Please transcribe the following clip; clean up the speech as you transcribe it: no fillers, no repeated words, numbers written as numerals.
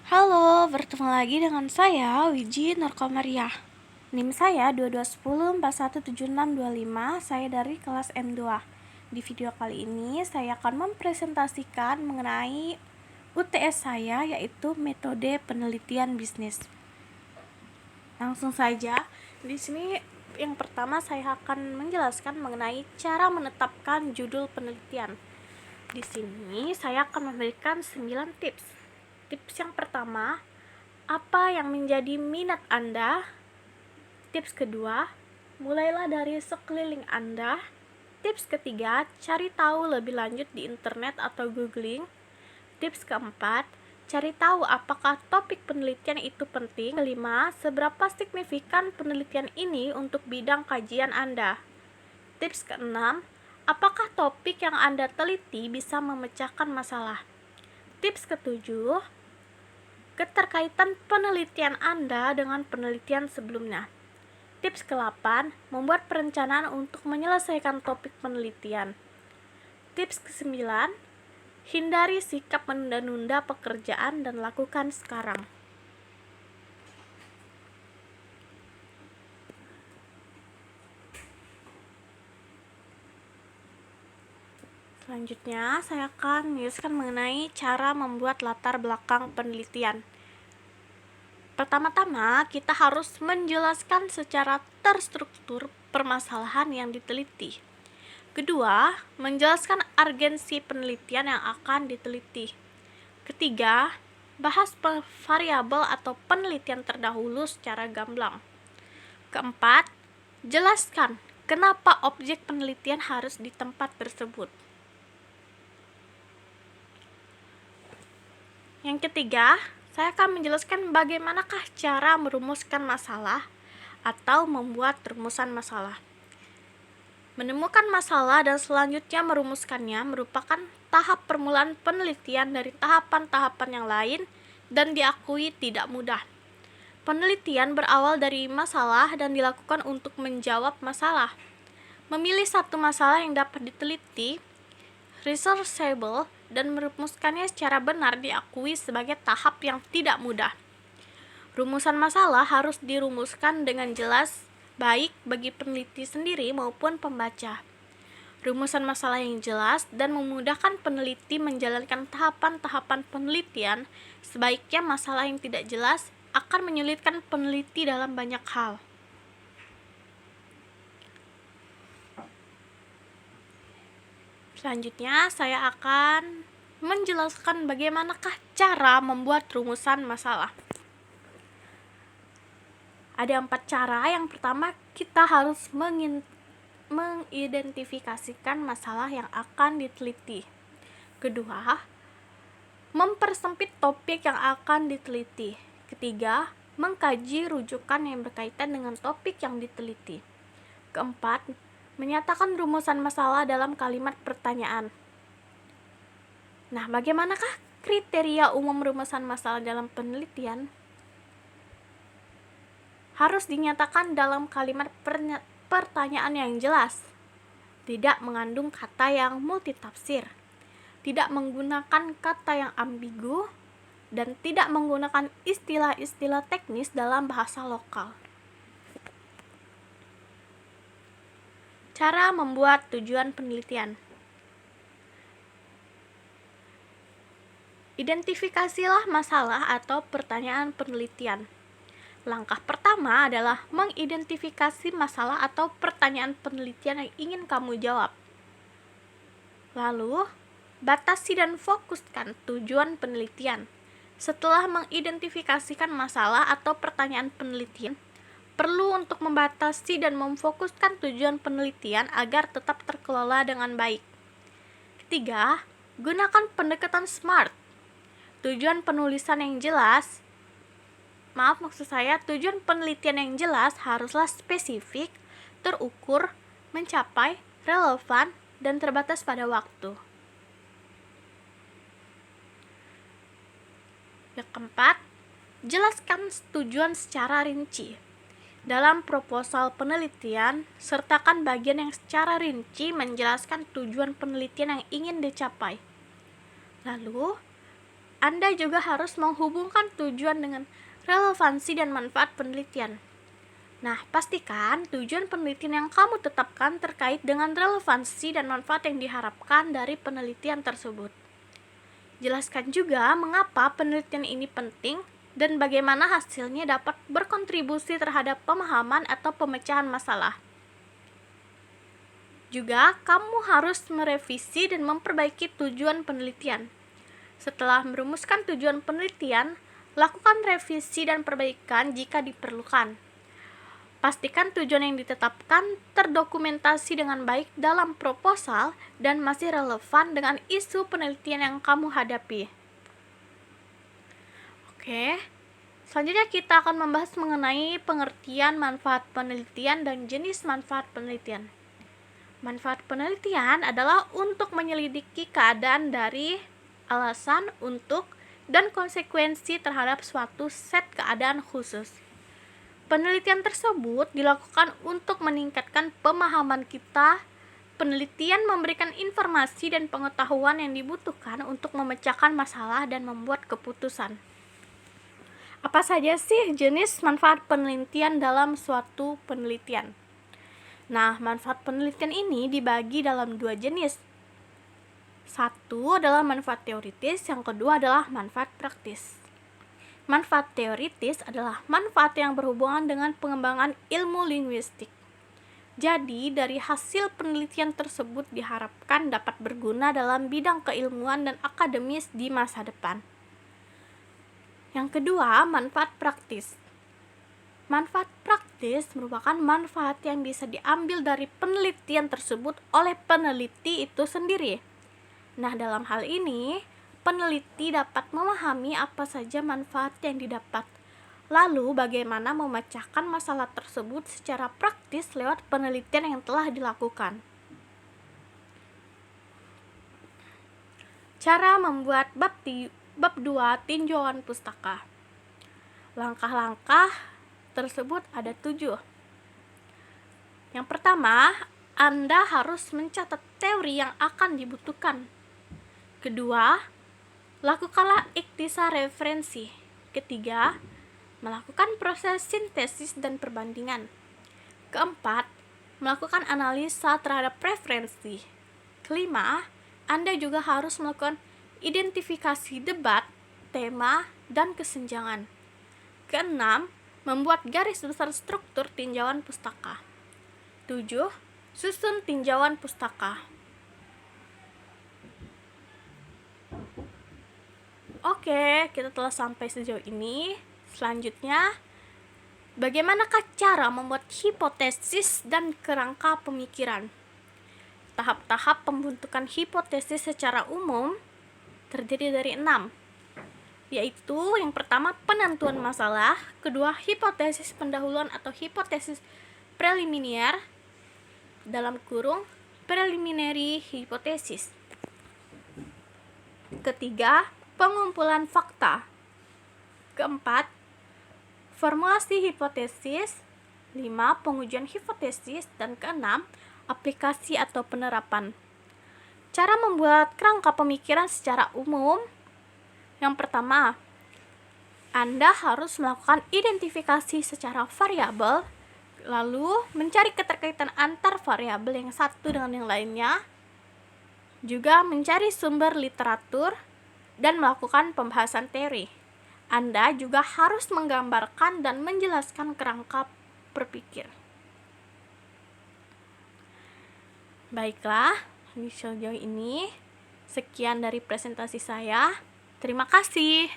Halo, bertemu lagi dengan saya, Wiji Nurkomariah. NIM saya 2210417625, saya dari kelas M2. Di video kali ini, saya akan mempresentasikan mengenai UTS saya, yaitu metode penelitian bisnis. Langsung saja, di sini yang pertama saya akan menjelaskan mengenai cara menetapkan judul penelitian. Di sini saya akan memberikan 9 tips. Tips yang pertama, apa yang menjadi minat Anda? Tips kedua, mulailah dari sekeliling Anda. Tips ketiga, cari tahu lebih lanjut di internet atau googling. Tips keempat, cari tahu apakah topik penelitian itu penting. Kelima, seberapa signifikan penelitian ini untuk bidang kajian Anda. Tips keenam, apakah topik yang Anda teliti bisa memecahkan masalah. Tips ketujuh, keterkaitan penelitian Anda dengan penelitian sebelumnya. Tips ke-8, membuat perencanaan untuk menyelesaikan topik penelitian. Tips ke-9, hindari sikap menunda-nunda pekerjaan dan lakukan sekarang. Selanjutnya, saya akan menjelaskan mengenai cara membuat latar belakang penelitian. Pertama-tama, kita harus menjelaskan secara terstruktur permasalahan yang diteliti. Kedua, menjelaskan urgensi penelitian yang akan diteliti. Ketiga, bahas variabel atau penelitian terdahulu secara gamblang. Keempat, jelaskan kenapa objek penelitian harus di tempat tersebut. Yang ketiga, saya akan menjelaskan bagaimanakah cara merumuskan masalah atau membuat rumusan masalah. Menemukan masalah dan selanjutnya merumuskannya merupakan tahap permulaan penelitian dari tahapan-tahapan yang lain dan diakui tidak mudah. Penelitian berawal dari masalah dan dilakukan untuk menjawab masalah. Memilih satu masalah yang dapat diteliti, researchable, dan merumuskannya secara benar diakui sebagai tahap yang tidak mudah. Rumusan masalah harus dirumuskan dengan jelas, baik bagi peneliti sendiri maupun pembaca. Rumusan masalah yang jelas dan memudahkan peneliti menjalankan tahapan-tahapan penelitian. Sebaiknya masalah yang tidak jelas akan menyulitkan peneliti dalam banyak hal. Selanjutnya, saya akan menjelaskan bagaimanakah cara membuat rumusan masalah. Ada 4 cara. Yang pertama, kita harus mengidentifikasikan masalah yang akan diteliti. Kedua, mempersempit topik yang akan diteliti. Ketiga, mengkaji rujukan yang berkaitan dengan topik yang diteliti. Keempat, menyatakan rumusan masalah dalam kalimat pertanyaan. Nah, bagaimanakah kriteria umum rumusan masalah dalam penelitian? Harus dinyatakan dalam kalimat pertanyaan yang jelas, tidak mengandung kata yang multitafsir, tidak menggunakan kata yang ambigu, dan tidak menggunakan istilah-istilah teknis dalam bahasa lokal. Cara membuat tujuan penelitian. Identifikasilah masalah atau pertanyaan penelitian. Langkah pertama adalah mengidentifikasi masalah atau pertanyaan penelitian yang ingin kamu jawab. Lalu, batasi dan fokuskan tujuan penelitian. Setelah mengidentifikasikan masalah atau pertanyaan penelitian, perlu untuk membatasi dan memfokuskan tujuan penelitian agar tetap terkelola dengan baik. Ketiga, gunakan pendekatan SMART. Tujuan penelitian yang jelas haruslah spesifik, terukur, mencapai, relevan, dan terbatas pada waktu. Yang keempat, jelaskan tujuan secara rinci. Dalam proposal penelitian, sertakan bagian yang secara rinci menjelaskan tujuan penelitian yang ingin dicapai. Lalu, Anda juga harus menghubungkan tujuan dengan relevansi dan manfaat penelitian. Nah, pastikan tujuan penelitian yang kamu tetapkan terkait dengan relevansi dan manfaat yang diharapkan dari penelitian tersebut. Jelaskan juga mengapa penelitian ini penting dan bagaimana hasilnya dapat berkontribusi terhadap pemahaman atau pemecahan masalah. Juga, kamu harus merevisi dan memperbaiki tujuan penelitian. Setelah merumuskan tujuan penelitian, lakukan revisi dan perbaikan jika diperlukan. Pastikan tujuan yang ditetapkan terdokumentasi dengan baik dalam proposal dan masih relevan dengan isu penelitian yang kamu hadapi. Oke, selanjutnya kita akan membahas mengenai pengertian manfaat penelitian dan jenis manfaat penelitian. Manfaat penelitian adalah untuk menyelidiki keadaan dari alasan, untuk, dan konsekuensi terhadap suatu set keadaan khusus. Penelitian tersebut dilakukan untuk meningkatkan pemahaman kita. Penelitian memberikan informasi dan pengetahuan yang dibutuhkan untuk memecahkan masalah dan membuat keputusan. Apa saja sih jenis manfaat penelitian dalam suatu penelitian? Nah, manfaat penelitian ini dibagi dalam 2 jenis. Satu adalah manfaat teoritis, yang kedua adalah manfaat praktis. Manfaat teoritis adalah manfaat yang berhubungan dengan pengembangan ilmu linguistik. Jadi, dari hasil penelitian tersebut diharapkan dapat berguna dalam bidang keilmuan dan akademis di masa depan. Yang kedua, manfaat praktis. Manfaat praktis merupakan manfaat yang bisa diambil dari penelitian tersebut oleh peneliti itu sendiri. Nah, dalam hal ini, peneliti dapat memahami apa saja manfaat yang didapat. Lalu, bagaimana memecahkan masalah tersebut secara praktis lewat penelitian yang telah dilakukan. Cara membuat bab 2 tinjauan pustaka. Langkah-langkah tersebut ada 7. Yang pertama, Anda harus mencatat teori yang akan dibutuhkan. Kedua, lakukanlah ikhtisar referensi. Ketiga, melakukan proses sintesis dan perbandingan. Keempat, melakukan analisa terhadap referensi. Kelima, Anda juga harus melakukan identifikasi debat, tema, dan kesenjangan. Keenam, membuat garis besar struktur tinjauan pustaka. 7. Susun tinjauan pustaka. Oke, kita telah sampai sejauh ini. Selanjutnya, bagaimanakah cara membuat hipotesis dan kerangka pemikiran? Tahap-tahap pembentukan hipotesis secara umum terdiri dari 6, yaitu yang pertama penentuan masalah, kedua hipotesis pendahuluan atau hipotesis preliminar dalam kurung preliminary hypothesis. Ketiga, pengumpulan fakta. Keempat, formulasi hipotesis. 5, pengujian hipotesis. Dan keenam, aplikasi atau penerapan. Cara membuat kerangka pemikiran secara umum. Yang pertama, Anda harus melakukan identifikasi secara variabel, lalu mencari keterkaitan antar variabel yang satu dengan yang lainnya, juga mencari sumber literatur, dan melakukan pembahasan teori. Anda juga harus menggambarkan dan menjelaskan kerangka berpikir. Baiklah, sejauh ini sekian dari presentasi saya. Terima kasih.